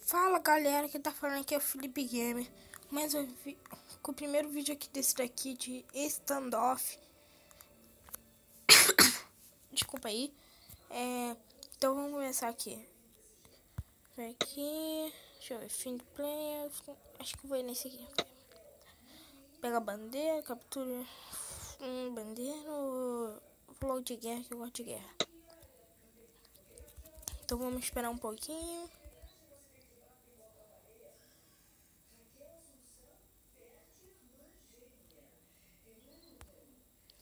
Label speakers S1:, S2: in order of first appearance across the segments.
S1: Fala galera, que tá falando aqui é o Felipe Gamer. Mas com o primeiro vídeo aqui desse daqui de standoff. Desculpa aí. Então vamos começar aqui. Deixa eu ver, fim de play. Acho que vou nesse aqui. Pega a bandeira, captura bandeira ou vlog de guerra, que eu gosto de guerra. Então vamos esperar um pouquinho.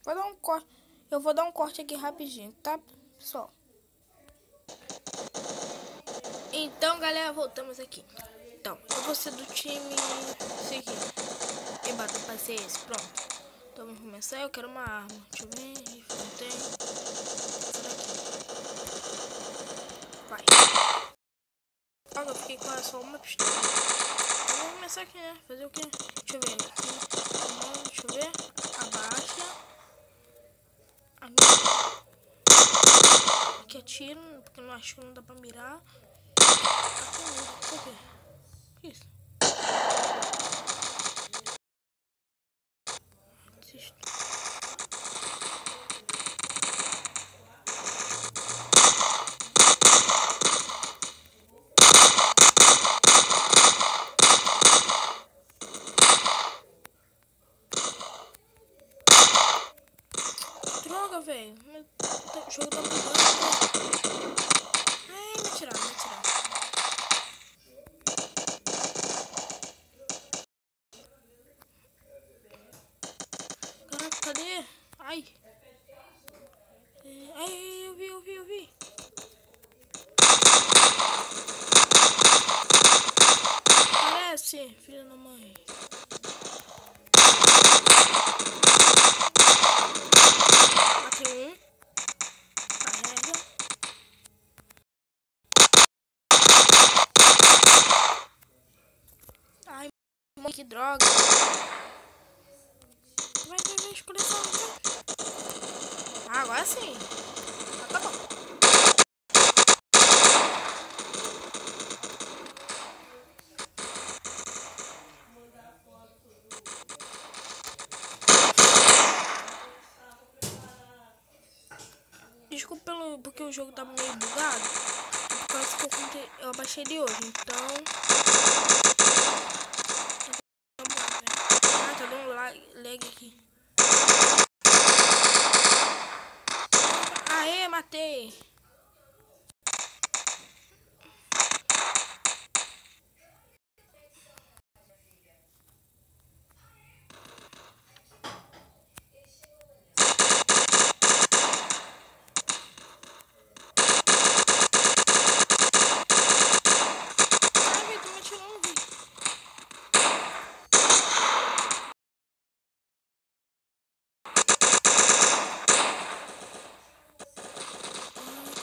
S1: Vou dar um corte. Eu vou dar um corte aqui rapidinho, tá, pessoal? Então, galera, voltamos aqui. Então, eu vou ser do time seguinte. E bateu paciência, pronto. Então vamos começar. Eu quero uma arma. Deixa eu ver. Não tem. Vai. Olha, eu fiquei com só uma pistola. Então vamos começar aqui, né? Fazer o quê? Deixa eu ver. Deixa eu ver. Abaixa. Aqui atira, porque eu não acho que não dá pra mirar. O que é isso? Droga, velho. O jogo tá bugando. Ai, me atirar. Caraca, cadê? Ai, eu vi. Parece, filha da mãe. Matei um. Carrega. Ai, que droga. Vai, escolher só. Agora sim. Tá bom. Desculpa porque o jogo tá meio bugado. Por causa que eu abaixei ele hoje, então. Ah, tá dando lag aqui. Aê, matei.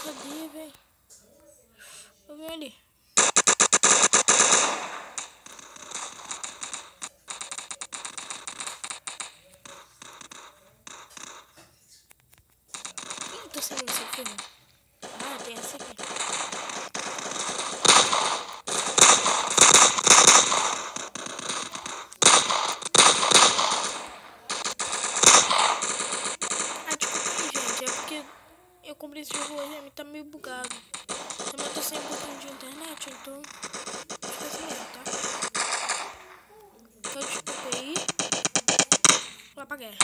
S1: Cadê, velho? Eu vi ali. Ih, tô saindo desse aqui. Ah, tem essa aqui. Ah, desculpa aí, gente. É porque eu comprei esse jogo hoje e tá meio bugado. Também tô sem um pouquinho de internet, então fica assim mesmo, tá? Então desculpa aí. Vou lá pra guerra.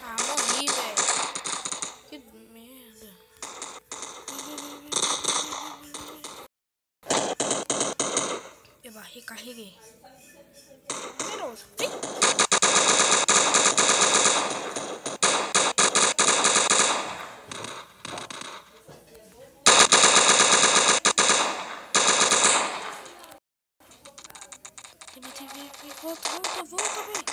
S1: Ah, morri, velho. Que merda. Eu recarreguei. Poderoso. Volta, velho.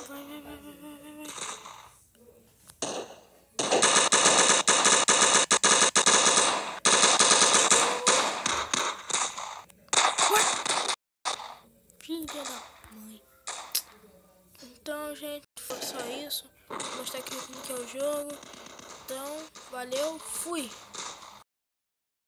S1: Vai. Filha da mãe. Então, gente, Foi só isso. Vou mostrar aqui como que é o jogo. Então, valeu, fui!